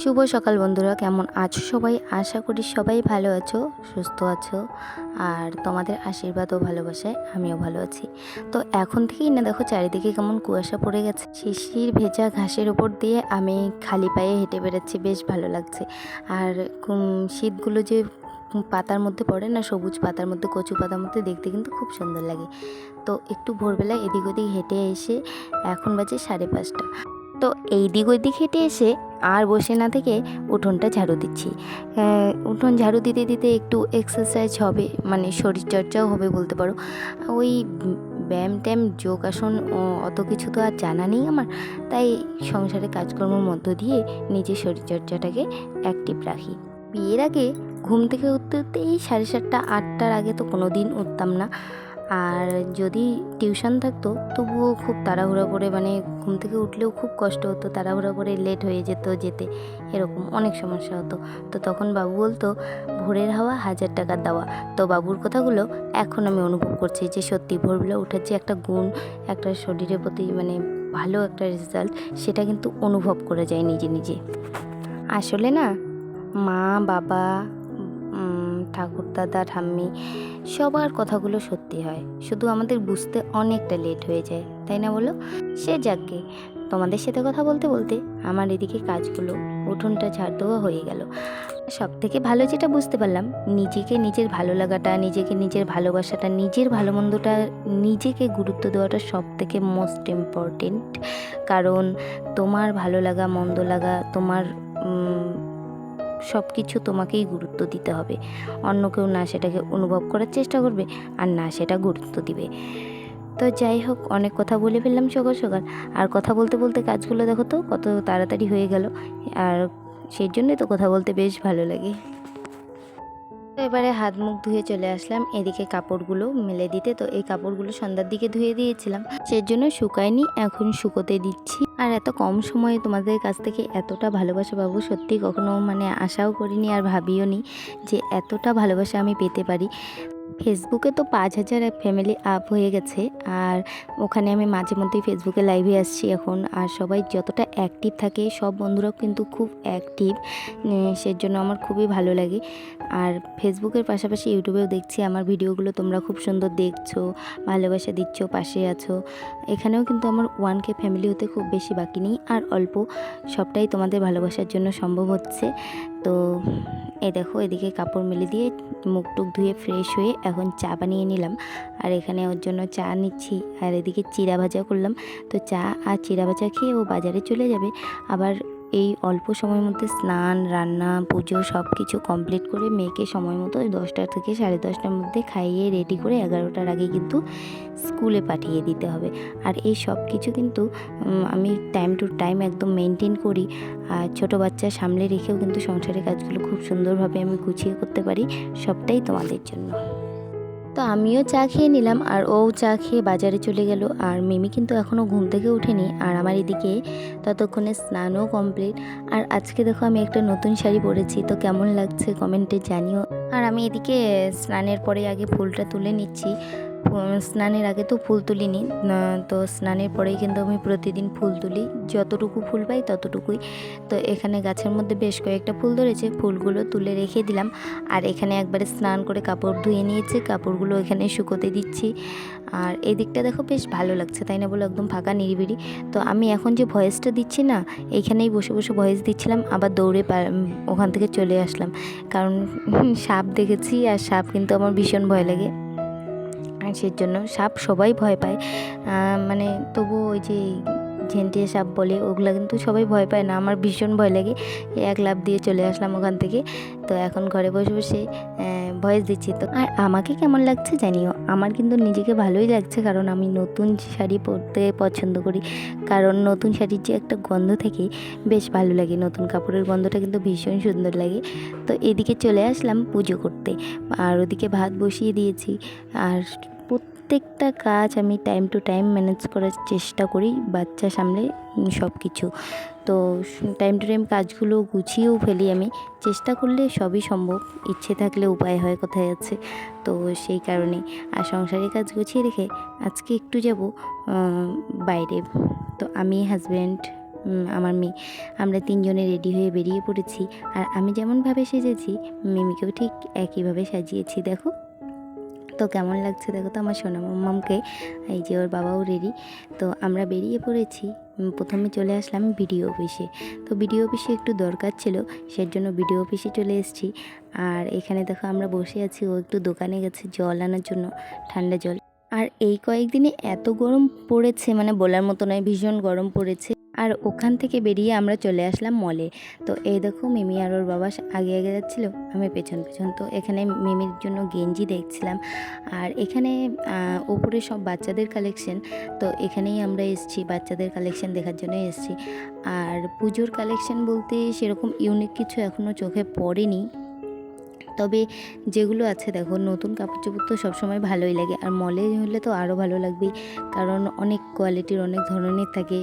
শুভ সকাল বন্ধুরা, কেমন আছো সবাই? আশা করি সবাই ভালো আছো, সুস্থ আছো, আর তোমাদের আশীর্বাদ ও ভালোবাসায় আমিও ভালো আছি। তো এখন থেকেই না দেখো চারিদিকে কেমন কুয়াশা পড়ে গেছে। শিশির ভেজা ঘাসের ওপর দিয়ে আমি খালি পায়ে হেঁটে বেড়াচ্ছি, বেশ ভালো লাগছে। আর শীতগুলো যে পাতার মধ্যে পড়ে না, সবুজ পাতার মধ্যে, কচু পাতার মধ্যে দেখতে কিন্তু খুব সুন্দর লাগে। তো একটু ভোরবেলা এদিক ওদিক হেঁটে এসে এখন বাজে 5:30। তো এই দিক ওই দিক হেঁটে এসে আর বসে না থেকে উঠোনটা ঝাড়ু দিচ্ছি। উঠোন ঝাড়ু দিতে দিতে একটু এক্সারসাইজ হবে, মানে শরীরচর্চাও হবে বলতে পারো। ওই ব্যায়াম ট্যায়াম যোগাসন অত কিছু তো আর জানা নেই আমার, তাই সংসারে কাজকর্মের মধ্য দিয়ে নিজের শরীরচর্চাটাকে অ্যাক্টিভ রাখি। বিয়ের আগে ঘুম থেকে উঠতে উঠতে এই 7:30 8টার আগে তো কোনো দিন উঠতাম না। আর যদি টিউশন থাকতো তবুও খুব তাড়াহুড়া করে, মানে ঘুম থেকে উঠলেও খুব কষ্ট হতো, তাড়াহুড়া করে লেট হয়ে যেতে এরকম অনেক সমস্যা হতো। তো তখন বাবু বলতো ভোরের হাওয়া 1000 টাকার দেওয়া। তো বাবুর কথাগুলো এখন আমি অনুভব করছি যে সত্যি ভোরবেলা ওঠার যে একটা গুণ, একটা শরীরের প্রতি মানে ভালো একটা রেজাল্ট, সেটা কিন্তু অনুভব করা যায় নিজে নিজে। আসলে না, মা বাবা, ঠাকুর দাদা ঠাম্মি সবার কথাগুলো সত্যি হয়, শুধু আমাদের বুঝতে অনেকটা লেট হয়ে যায়, তাই না বলো? সে যাকগে, তোমাদের সাথে কথা বলতে বলতে আমার এদিকে কাজগুলো, উঠোনটা ঝাড় দেওয়া হয়ে গেল। সব থেকে ভালো যেটা বুঝতে পারলাম, নিজেকে নিজের ভালো লাগাটা, নিজেকে নিজের ভালোবাসাটা, নিজের ভালো মন্দটা, নিজেকে গুরুত্ব দেওয়াটা সব থেকে মোস্ট ইম্পর্টেন্ট। কারণ তোমার ভালো লাগা মন্দ লাগা, তোমার সব কিছু তোমাকেই গুরুত্ব দিতে হবে। অন্য কেউ না সেটাকে অনুভব করার চেষ্টা করবে, আর না সেটা গুরুত্ব দিবে। তো যাই হোক, অনেক কথা বলে ফেললাম সকাল সকাল। আর কথা বলতে বলতে কাজগুলো দেখো তো কত তাড়াতাড়ি হয়ে গেল, আর সেই জন্যই তো কথা বলতে বেশ ভালো লাগে। তো এবারে হাত মুখ ধুয়ে চলে আসলাম এদিকে কাপড়গুলো মেলে দিতে। তো এই কাপড়গুলো সন্ধ্যার দিকে ধুয়ে দিয়েছিলাম, সেজন্য শুকায়নি, এখন শুকোতে দিচ্ছি। আর এত কম সময়ে তোমাদের কাছ থেকে এতটা ভালোবাসা পাবো, সত্যি কখনো মানে আশাও করিনি আর ভাবিও নি যে এতটা ভালোবাসা আমি পেতে পারি। ফেসবুকে তো 5,000 ফ্যামিলি আপ হয়ে গেছে, আর ওখানে আমি মাঝে মধ্যেই ফেসবুকে লাইভে আসছি এখন। আর সবাই যতটা অ্যাক্টিভ থাকে, সব বন্ধুরাও কিন্তু খুব অ্যাক্টিভ, সেজন্য আমার খুবই ভালো লাগে। আর ফেসবুকের পাশাপাশি ইউটিউবেও দেখছি আমার ভিডিওগুলো তোমরা খুব সুন্দর দেখছো, ভালোবাসা দিচ্ছ, পাশে আছো। এখানেও কিন্তু আমার 1K ফ্যামিলি হতে খুব বেশি বাকি নেই, আর অল্প, সবটাই তোমাদের ভালোবাসার জন্য সম্ভব হচ্ছে। তো এই দেখো এদিকে কাপড় মেলে দিয়ে মুখ টুক ধুয়ে ফ্রেশ হয়ে এখন চা বানিয়ে নিলাম, আর এখানে ওর জন্য চা নিচ্ছি। আর এদিকে চিড়া ভাজা করলাম। তো চা আর চিড়া ভাজা খেয়ে ও বাজারে চলে যাবে। আবার এই অল্প সময়ের মধ্যে স্নান, রান্না, পুজো সব কিছু কমপ্লিট করে মেয়েকে সময় মতো 10টা থেকে 10:30টার মধ্যে খাইয়ে রেডি করে 11টার আগে কিন্তু স্কুলে পাঠিয়ে দিতে হবে। আর এই সব কিছু কিন্তু আমি টাইম টু টাইম একদম মেনটেন করি। আর ছোটো বাচ্চা সামলে রেখেও কিন্তু সংসারের কাজগুলো খুব সুন্দরভাবে আমি গুছিয়ে করতে পারি, সবটাই তোমাদের জন্য। তো আমিও চা খেয়ে নিলাম, আর ও চা খেয়ে বাজারে চলে গেল। আর মিমি কিন্তু এখনও ঘুম থেকে ওঠেনি, আর আমার এদিকে ততক্ষণে স্নানও কমপ্লিট। আর আজকে দেখো আমি একটা নতুন শাড়ি পরেছি, তো কেমন লাগছে কমেন্টে জানিও। আর আমি এদিকে স্নানের পরে আগে ফুলটা তুলে নিচ্ছি। স্নানের আগে তো ফুল তুলিনি, তো স্নানের পরেই কিন্তু আমি প্রতিদিন ফুল তুলি, যতটুকু ফুল পাই ততটুকুই। তো এখানে গাছের মধ্যে বেশ কয়েকটা ফুল ধরেছে, ফুলগুলো তুলে রেখে দিলাম। আর এখানে একবারে স্নান করে কাপড় ধুয়ে নিয়েছে, কাপড়গুলো এখানে শুকোতে দিচ্ছি। আর এই দিকটা দেখো বেশ ভালো লাগছে, তাই না বলো? একদম ফাঁকা নিরিবিলি। তো আমি এখন যে ভয়েসটা দিচ্ছি না, এইখানেই বসে বসে ভয়েস দিচ্ছিলাম, আবার দৌড়ে ওখান থেকে চলে আসলাম, কারণ সাপ দেখেছি, আর সাপ কিন্তু আমার ভীষণ ভয় লাগে। আর সেজন্য সাপ সবাই ভয় পায়, মানে তবু ওই যে ঝেঁটিয়ে সাপ বলে, ওগুলো কিন্তু সবাই ভয় পায় না, আমার ভীষণ ভয় লাগে। এক লাফ দিয়ে চলে আসলাম ওখান থেকে। তো এখন ঘরে বসে বসে ভয়েস দিচ্ছি। তো আর আমাকে কেমন লাগছে জানিও, আমার কিন্তু নিজেকে ভালোই লাগছে, কারণ আমি নতুন শাড়ি পরতে পছন্দ করি। কারণ নতুন শাড়ির যে একটা গন্ধ থাকে, বেশ ভালো লাগে, নতুন কাপড়ের গন্ধটা কিন্তু ভীষণ সুন্দর লাগে। তো এদিকে চলে আসলাম পুজো করতে, আর ওদিকে ভাত বসিয়ে দিয়েছি। আর প্রত্যেকটা কাজ আমি টাইম টু টাইম ম্যানেজ করার চেষ্টা করি, বাচ্চা সামলে সব কিছু। তো টাইম টু টাইম কাজগুলো গুছিয়েও ফেলি আমি, চেষ্টা করলে সবই সম্ভব, ইচ্ছে থাকলে উপায় হয় কোথায় আছে। তো সেই কারণে আর সংসারের কাজ গুছিয়ে রেখে আজকে একটু যাব বাইরে। তো আমি, হাজব্যান্ড, আমার মেয়ে, আমরা তিনজনে রেডি হয়ে বেরিয়ে পড়েছি। আর আমি যেমনভাবে সেজেছি মিমিকেও ঠিক একইভাবে সাজিয়েছি। দেখো তো কেমন লাগছে দেখো তো আমার সোনা মাম্মামকে। এই যে ওর বাবাও রেডি। তো আমরা বেরিয়ে পড়েছি। প্রথমে চলে আসলাম বিডিও অফিসে। তো বিডিও অফিসে একটু দরকার ছিল, সেই জন্য বিডিও অফিসে চলে এসেছি। আর এখানে দেখো আমরা বসে আছি, ও একটু দোকানে গেছে জল আনার জন্য, ঠান্ডা জল। আর এই কয়েকদিনে এত গরম পড়েছে, মানে বলার মতো নয়, ভীষণ গরম পড়েছে। আর ওখান থেকে বেরিয়ে আমরা চলে আসলাম মলে। তো এই দেখো মিমি আর ওর বাবা আগে আগে যাচ্ছিলো, আমি পেছন পেছন। তো এখানে মিমির জন্য গেঞ্জি দেখছিলাম। আর এখানে ওপরে সব বাচ্চাদের কালেকশন। তো এখানেই আমরা এসেছি বাচ্চাদের কালেকশন দেখার জন্য এসেছি। আর পুজোর কালেকশন বলতে সেরকম ইউনিক কিছু এখনও চোখে পড়েনি, তবে যেগুলো আছে দেখো, নতুন কাপড় চোপড় তো সবসময় ভালোই লাগে। আর মলে হলে তো আরও ভালো লাগবেই, কারণ অনেক কোয়ালিটির অনেক ধরনের থাকে,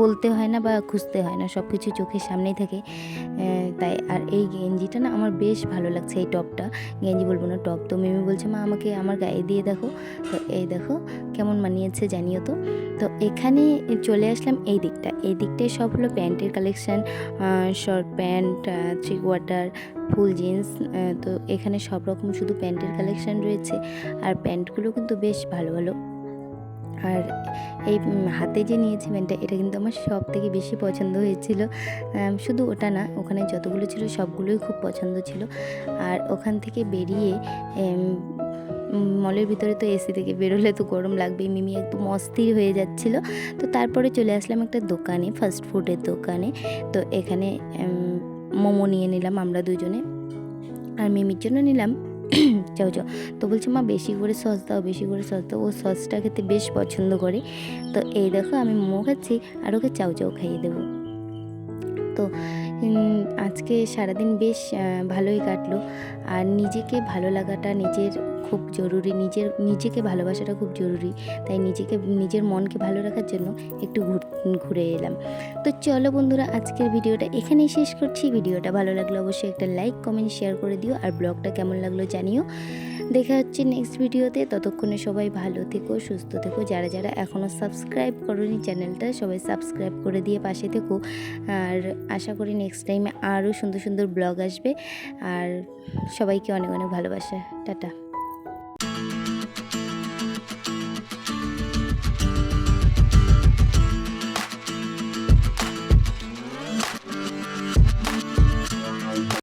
বলতে হয় না বা খুঁজতে হয় না, সব কিছু চোখের সামনেই থাকে। তাই আর এই গেঞ্জিটা না আমার বেশ ভালো লাগছে, এই টপটা, গেঞ্জি বলবো না টপ। তো মিমি বলছে মা আমাকে আমার গায়ে দিয়ে দেখো। তো এই দেখো কেমন মানিয়েছে জানিও তো। তো এখানে চলে আসলাম এই দিকটায় সব হলো প্যান্টের collection, short pant, three quarter, full jeans. তো এখানে সব রকম শুধু প্যান্টের কালেকশান রয়েছে। আর প্যান্টগুলো কিন্তু বেশ ভালো ভালো। আর এই হাতে যে নিয়েছি প্যান্টটা, এটা কিন্তু আমার সব থেকে বেশি পছন্দ হয়েছিল। শুধু ওটা না, ওখানে যতগুলো ছিল সবগুলোই খুব পছন্দ ছিল। আর ওখান থেকে বেরিয়ে মলের ভিতরে তো এসি থেকে বেরোলে তো গরম লাগবেই, মিমি একদম অস্থির হয়ে যাচ্ছিল। তো তারপরে চলে আসলাম একটা দোকানে, ফাস্ট ফুডের দোকানে। তো এখানে মোমো নিয়ে নিলাম আমরা দুজনে, আর মিমির জন্য নিলাম চাউ চাউ। তো বলছে মা বেশি করে সস দাও, বেশি করে সস দাও। ও সসটা খেতে বেশ পছন্দ করে। তো এই দেখো আমি মোমো খাচ্ছি আর ওকে চাউ চাউ খাইয়ে দেবো। তো আজকে সারাদিন বেশ ভালোই কাটলো। আর নিজেকে ভালো লাগাটা নিজের খুব জরুরি, নিজেকে ভালোবাসাটা খুব জরুরি। তাই নিজের মনকে ভালো রাখার জন্য একটু ঘুরে এলাম। তো চলো বন্ধুরা, আজকের ভিডিওটা এখানেই শেষ করছি। ভিডিওটা ভালো লাগলে অবশ্যই একটা লাইক কমেন্ট শেয়ার করে দিও, আর ব্লগটা কেমন লাগলো জানিও। দেখা হচ্ছে নেক্সট ভিডিওতে। ততক্ষণে সবাই ভালো থেকো, সুস্থ থেকো। যারা যারা এখনও সাবস্ক্রাইব করোনি চ্যানেলটা, সবাই সাবস্ক্রাইব করে দিয়ে পাশে থেকো। আর আশা করি নেক্সট টাইমে আরও সুন্দর সুন্দর ব্লগ আসবে। আর সবাইকে অনেক অনেক ভালোবাসা। টাটা।